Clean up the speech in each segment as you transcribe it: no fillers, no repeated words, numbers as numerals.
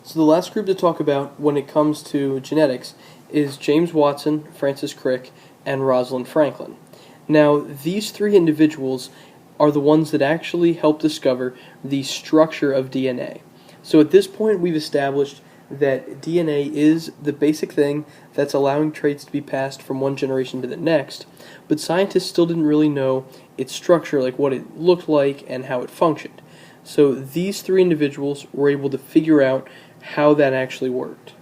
So the last group to talk about when it comes to genetics is James Watson, Francis Crick, and Rosalind Franklin. Now, these three individuals are the ones that actually helped discover the structure of DNA. So at this point, we've established that DNA is the basic thing that's allowing traits to be passed from one generation to the next, but scientists still didn't really know its structure, like what it looked like and how it functioned. So these three individuals were able to figure out how that actually worked.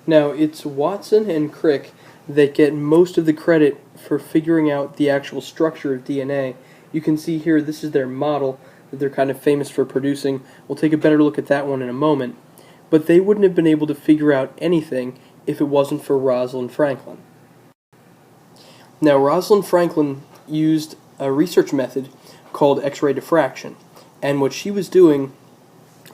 Now, it's Watson and Crick that get most of the credit for figuring out the actual structure of DNA. You can see here, this is their model that they're kind of famous for producing. We'll take a better look at that one in a moment. But they wouldn't have been able to figure out anything if it wasn't for Rosalind Franklin. Now, Rosalind Franklin used a research method called X-ray diffraction, and what she was doing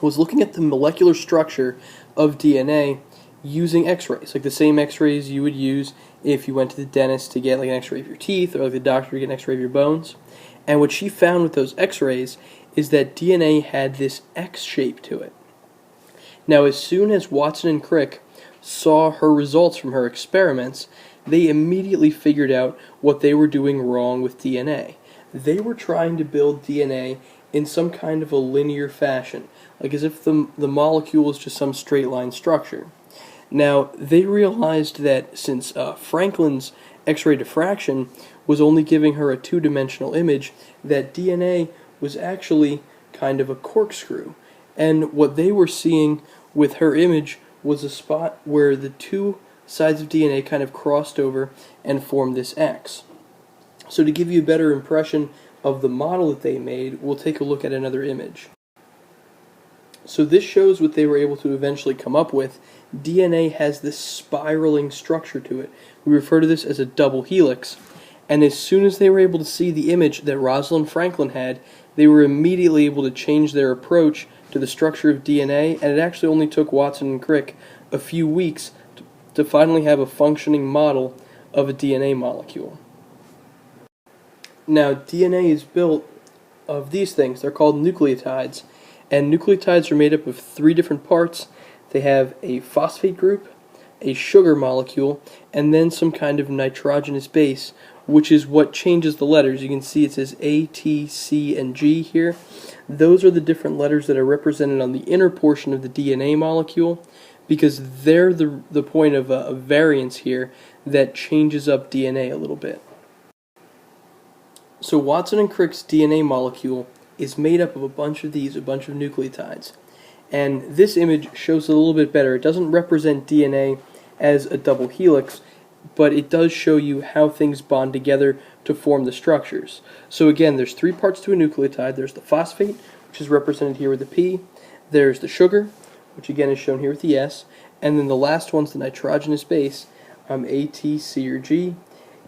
was looking at the molecular structure of DNA using X-rays, like the same X-rays you would use if you went to the dentist to get like an X-ray of your teeth, or like the doctor to get an X-ray of your bones. And what she found with those X-rays is that DNA had this X shape to it. Now, as soon as Watson and Crick saw her results from her experiments, they immediately figured out what they were doing wrong with DNA. They were trying to build DNA in some kind of a linear fashion, like as if the molecule was just some straight line structure. Now, they realized that since Franklin's X-ray diffraction was only giving her a two-dimensional image, that DNA was actually kind of a corkscrew. And what they were seeing with her image was a spot where the two sides of DNA kind of crossed over and formed this X. So to give you a better impression of the model that they made, we'll take a look at another image. So this shows what they were able to eventually come up with. DNA has this spiraling structure to it. We refer to this as a double helix. And as soon as they were able to see the image that Rosalind Franklin had, they were immediately able to change their approach to the structure of DNA, and it actually only took Watson and Crick a few weeks to finally have a functioning model of a DNA molecule. Now, DNA is built of these things. They're called nucleotides, and nucleotides are made up of three different parts. They have a phosphate group, a sugar molecule, and then some kind of nitrogenous base, which is what changes the letters. You can see it says A, T, C, and G here. Those are the different letters that are represented on the inner portion of the DNA molecule, because they're the point of a variance here that changes up DNA a little bit. So Watson and Crick's DNA molecule is made up of a bunch of nucleotides. And this image shows it a little bit better. It doesn't represent DNA as a double helix, but it does show you how things bond together to form the structures. So again, there's three parts to a nucleotide. There's the phosphate, which is represented here with the P. There's the sugar, which again is shown here with the S. And then the last one's the nitrogenous base, A, T, C, or G.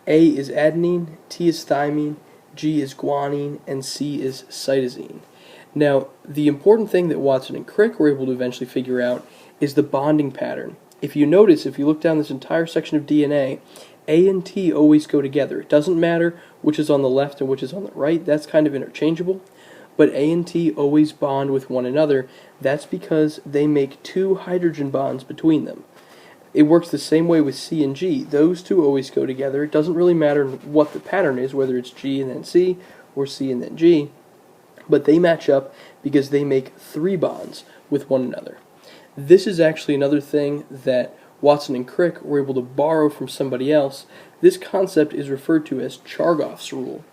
A is adenine, T is thymine, G is guanine, and C is cytosine. Now, the important thing that Watson and Crick were able to eventually figure out is the bonding pattern. If you notice, if you look down this entire section of DNA, A and T always go together. It doesn't matter which is on the left and which is on the right. That's kind of interchangeable. But A and T always bond with one another. That's because they make two hydrogen bonds between them. It works the same way with C and G. Those two always go together. It doesn't really matter what the pattern is, whether it's G and then C or C and then G. But they match up because they make three bonds with one another. This is actually another thing that Watson and Crick were able to borrow from somebody else. This concept is referred to as Chargaff's rule.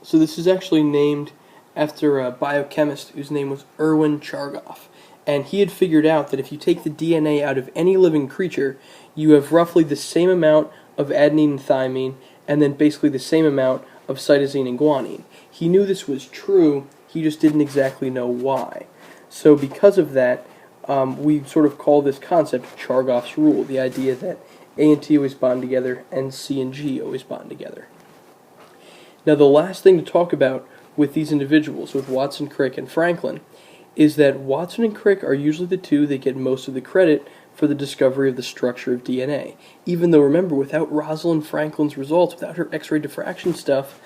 So this is actually named after a biochemist whose name was Erwin Chargaff. And he had figured out that if you take the DNA out of any living creature, you have roughly the same amount of adenine and thymine, and then basically the same amount of cytosine and guanine. He knew this was true, he just didn't exactly know why. So because of that, we sort of call this concept Chargaff's rule, the idea that A and T always bond together and C and G always bond together. Now, the last thing to talk about with these individuals, with Watson, Crick, and Franklin, is that Watson and Crick are usually the two that get most of the credit for the discovery of the structure of DNA. Even though, remember, without Rosalind Franklin's results, without her X-ray diffraction stuff,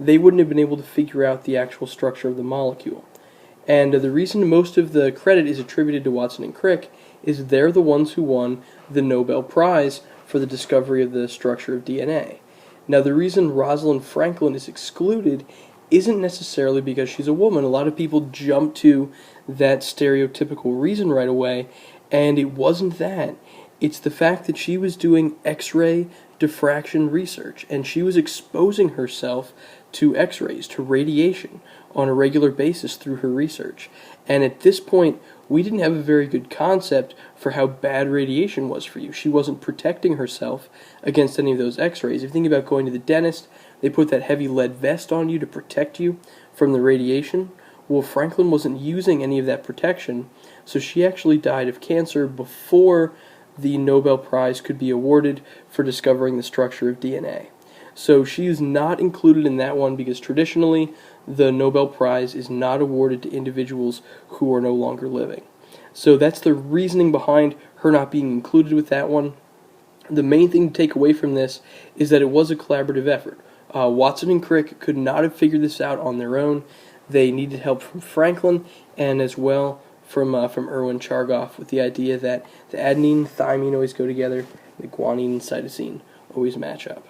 they wouldn't have been able to figure out the actual structure of the molecule. And the reason most of the credit is attributed to Watson and Crick is they're the ones who won the Nobel Prize for the discovery of the structure of DNA. Now, the reason Rosalind Franklin is excluded isn't necessarily because she's a woman. A lot of people jump to that stereotypical reason right away, and it wasn't that. It's the fact that she was doing X-ray diffraction research, and she was exposing herself to X-rays, to radiation, on a regular basis through her research. And at this point, we didn't have a very good concept for how bad radiation was for you. She wasn't protecting herself against any of those X-rays. If you think about going to the dentist, they put that heavy lead vest on you to protect you from the radiation. Well, Franklin wasn't using any of that protection, so she actually died of cancer before the Nobel Prize could be awarded for discovering the structure of DNA. So she is not included in that one because traditionally the Nobel Prize is not awarded to individuals who are no longer living. So that's the reasoning behind her not being included with that one. The main thing to take away from this is that it was a collaborative effort. Watson and Crick could not have figured this out on their own. They needed help from Franklin and as well from Erwin Chargaff with the idea that the adenine and thymine always go together, the guanine and cytosine always match up.